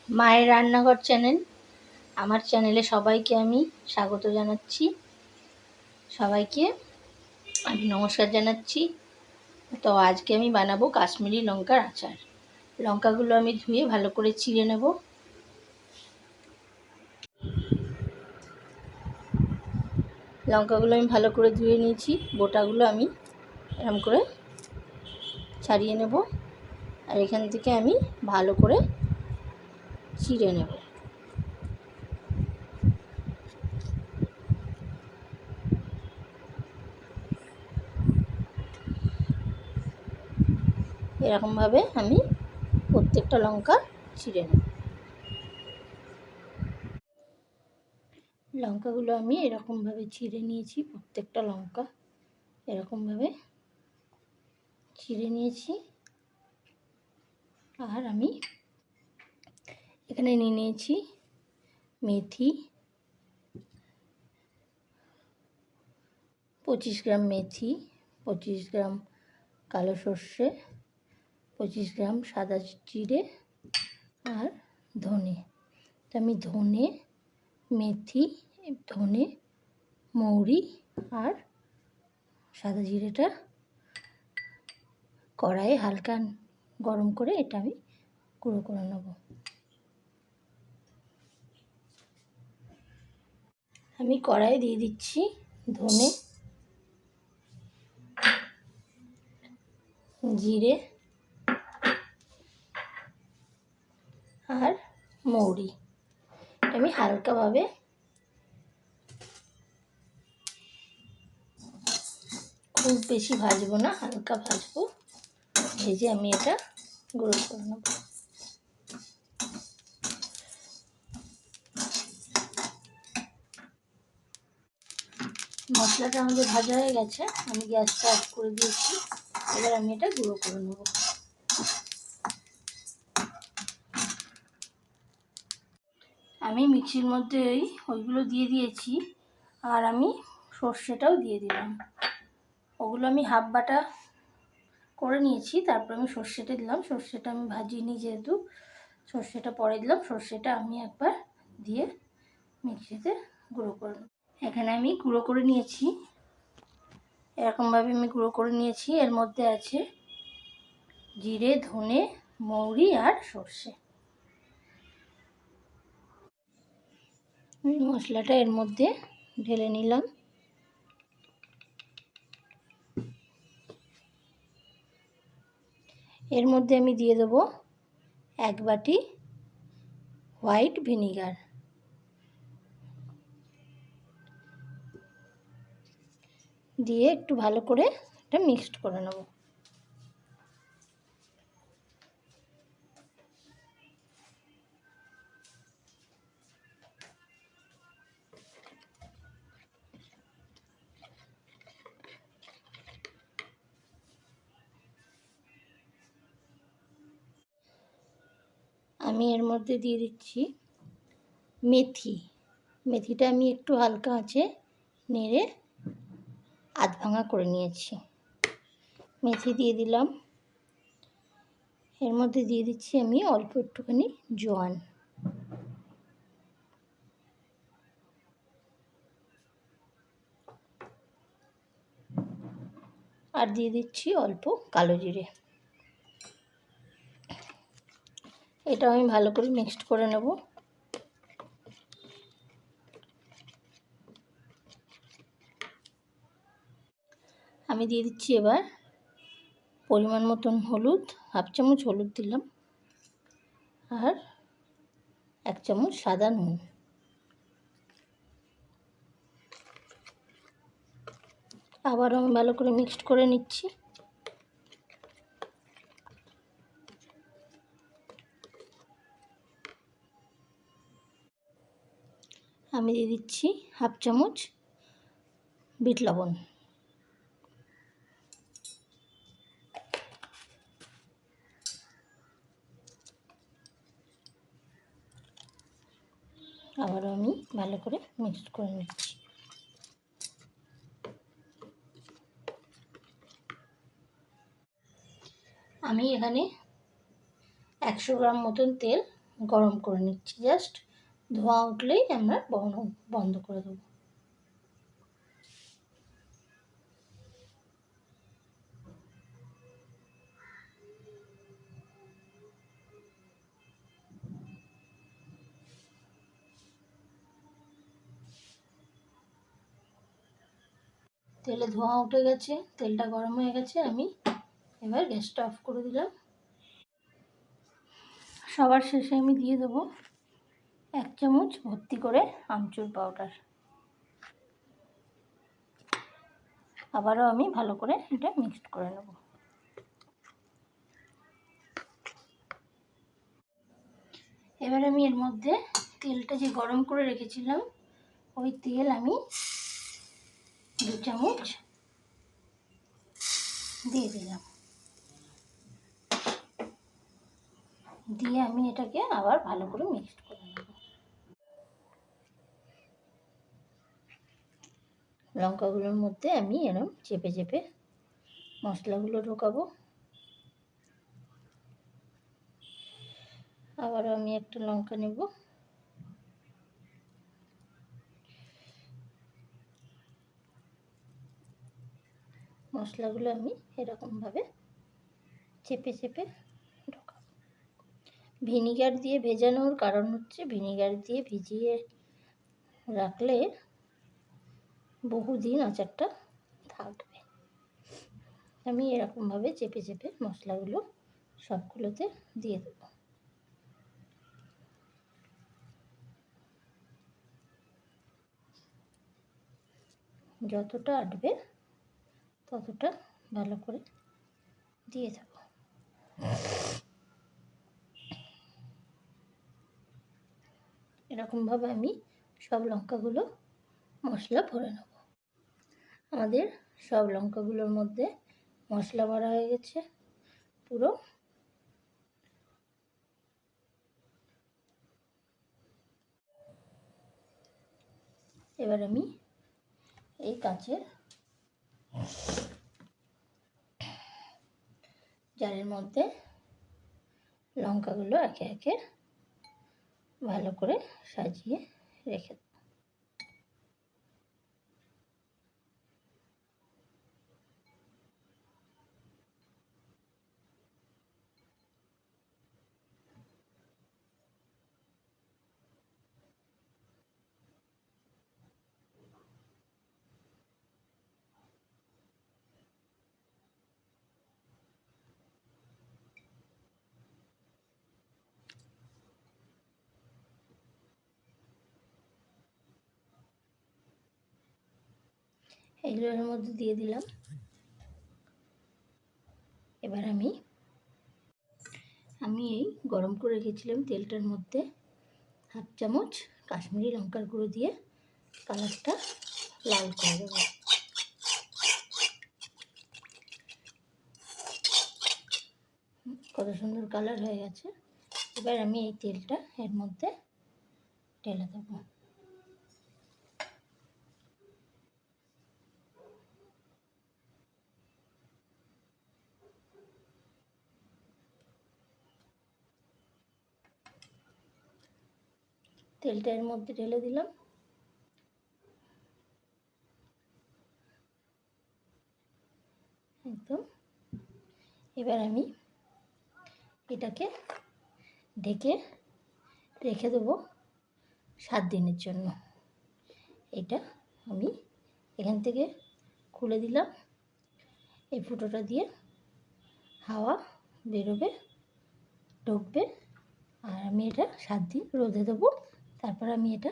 মায়ের রান্নাঘর চ্যানেল, আমার চ্যানেলে সবাইকে আমি স্বাগত জানাচ্ছি। সবাইকে আমি নমস্কার জানাচ্ছি। তো আজকে আমি বানাবো কাশ্মীরি লঙ্কার আচার। লঙ্কাগুলো আমি ধুয়ে ভালো করে চিড়ে নেব। লঙ্কাগুলো আমি ভালো করে ধুয়ে নিয়েছি, বোটাগুলো আমি এরকম করে ছাড়িয়ে নেব। আর এখান থেকে আমি ভালো করে চিড়ে নেব। এরকমভাবে আমি প্রত্যেকটা লঙ্কা চিড়ে নেব। লঙ্কাগুলো আমি এরকমভাবে চিড়ে নিয়েছি, প্রত্যেকটা লঙ্কা এরকমভাবে চিড়ে নিয়েছি। আর আমি এখানে নিয়ে নিয়েছি মেথি, 25 গ্রাম মেথি, 25 গ্রাম কালো সর্ষে, 25 গ্রাম সাদা জিরে আর ধনে। তো আমি ধনে, মেথি, ধনে, মৌরি আর সাদা জিরেটা কড়াইয়ে হালকা গরম করে এটা আমি গুঁড়ো করে নেব। আমি কড়াইয়ে দিয়ে দিচ্ছি ধনে, জিরে আর মৌরি। আমি হালকাভাবে খুব বেশি ভাজবো না, হালকা ভাজবো, ভেজে আমি এটা গুঁড়ো করে নেব। মশলাটা আমাদের ভাজা হয়ে গেছে, আমি গ্যাসটা অফ করে দিয়েছি। এবার আমি এটা গুঁড়ো করে নেব। আমি মিক্সির মধ্যে ওইগুলো দিয়ে দিয়েছি, আর আমি সর্ষেটাও দিয়ে দিলাম। ওগুলো আমি হাফ বাটা করে নিয়েছি, তারপর আমি সর্ষেটা দিলাম। সর্ষেটা আমি ভাজিনি যেহেতু, সর্ষেটা পরে দিলাম। সর্ষেটা আমি একবার দিয়ে মিক্সিতে গুঁড়ো করে নেব। এখানে আমি গুঁড়ো করে নিয়েছি, এরকমভাবে আমি গুঁড়ো করে নিয়েছি। এর মধ্যে আছে জিরে, ধনে, মৌরি আর সর্ষে। মশলাটা এর মধ্যে ঢেলে নিলাম। এর মধ্যে আমি দিয়ে দেবো 1 বাটি হোয়াইট ভিনিগার। দিয়ে একটু ভালো করে এটা মিক্সড করে নেব। আমি এর মধ্যে দিয়ে দিচ্ছি মেথি। মেথিটা আমি একটু হালকা আঁচে নেড়ে আধ ভাঙা করে নিয়েছি। মেথি দিয়ে দিলাম। এর মধ্যে দিয়ে দিচ্ছি আমি অল্প একটুখানি জোয়ান। আর দিয়ে দিচ্ছি অল্প কালো জিরে। এটা আমি ভালো করে মিক্সড করে নেব। আমি দিয়ে দিচ্ছি এবার পরিমাণ মতন হলুদ, হাফ চামচ হলুদ দিলাম, আর 1 চামচ সাদা নুন। আবারও আমি ভালো করে মিক্সড করে নিচ্ছি। আমি দিয়ে দিচ্ছি হাফ চামচ বিট লবণ। আবারও আমি ভালো করে মিক্সড করে নিচ্ছি। আমি এখানে 100 গ্রাম মতন তেল গরম করে নিচ্ছি। জাস্ট ধোঁয়া উঠলেই আমরা বন্ধ করে দেবো। তেলে ধোঁয়া উঠে গেছে, তেলটা গরম হয়ে গেছে। আমি এবার গ্যাসটা অফ করে দিলাম। সবার শেষে আমি দিয়ে দেবো 1 চামচ ভর্তি করে আমচুর পাউডার। আবারও আমি ভালো করে এটা মিক্সড করে নেব। এবার আমি এর মধ্যে তেলটা যে গরম করে রেখেছিলাম, ওই তেল আমি 2 চামচ দিয়ে দিলাম। দিয়ে আমি এটাকে আবার ভালো করে মিক্সড করে নেব। লঙ্কাগুলোর মধ্যে আমি এরকম চেপে চেপে মশলাগুলো ঢোকাবো। আবারও আমি একটা লঙ্কা নেব। মশলাগুলো আমি এরকমভাবে চেপে চেপে ঢোকাবো। ভিনিগার দিয়ে ভেজানোর কারণ হচ্ছে, ভিনিগার দিয়ে ভিজিয়ে রাখলে বহুদিন আচারটা থাকবে। আমি এরকমভাবে চেপে চেপে মশলাগুলো সবগুলোতে দিয়ে দেব। যতটা আটবে ততটা ভালো করে দিয়ে দেব। এরকমভাবে আমি সব লঙ্কাগুলো মশলা ভরে নেব। আমাদের সব লঙ্কাগুলোর মধ্যে মশলা ভরা হয়ে গেছে পুরো। এবার আমি এই কাচের জারের মধ্যে লঙ্কাগুলো একে একে ভালো করে সাজিয়ে রেখে দেব। এইগুলোর মধ্যে দিয়ে দিলাম। এবার আমি এই গরম করে রেখেছিলাম তেলটার মধ্যে 1/2 চামচ কাশ্মীরি লঙ্কার গুঁড়ো দিয়ে কালারটা লাল করে দেবো। কত সুন্দর কালার হয়ে গেছে। এবার আমি এই তেলটা এর মধ্যে ঢেলে দেবো। তেলটা এর মধ্যে ঢেলে দিলাম। একদম। এবার আমি এটাকে ঢেকে রেখে দেবো 7 দিনের জন্য। এটা আমি এখান থেকে খুলে দিলাম। এই ফুটোটা দিয়ে হাওয়া বেরোবে, ঢুকবে। আর আমি এটা 7 দিন রোদে দেবো। তারপর আমি এটা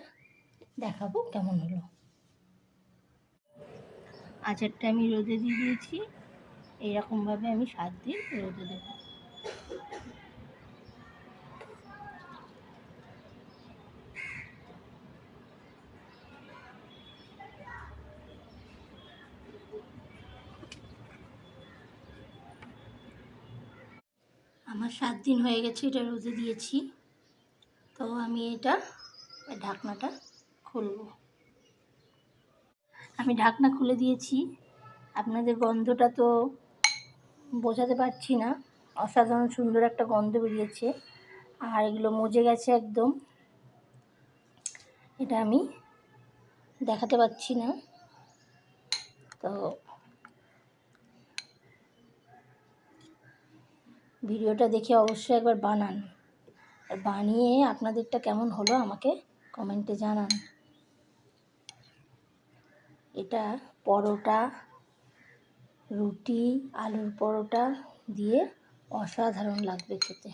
দেখাবো কেমন হলো। আচারটা আমি রোদে দিয়ে দিয়েছি। এইরকমভাবে আমি 7 দিন রোদে দেবো। আমার 7 দিন হয়ে গেছে এটা রোদে দিয়েছি। তো আমি এটা ঢাকনাটা খুলব। আমি ঢাকনা খুলে দিয়েছি। আপনাদের গন্ধটা তো বোঝাতে পারছি না, অসাধারণ সুন্দর একটা গন্ধ বেরিয়েছে। আর এগুলো মজে গেছে একদম। এটা আমি দেখাতে পাচ্ছি না, তো ভিডিওটা দেখে অবশ্যই একবার বানান, আর বানিয়ে আপনাদেরটা কেমন হলো আমাকে কমেন্টে জানান। এটা পরোটা, রুটি, আলুর পরোটা দিয়ে অসাধারণ লাগবে খেতে।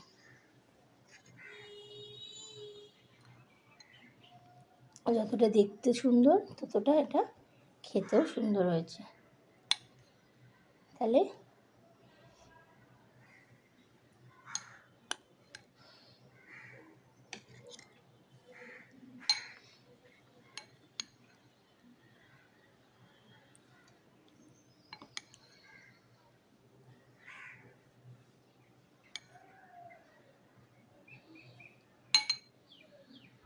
যতটা দেখতে সুন্দর ততটা এটা খেতেও সুন্দর হয়েছে। তাহলে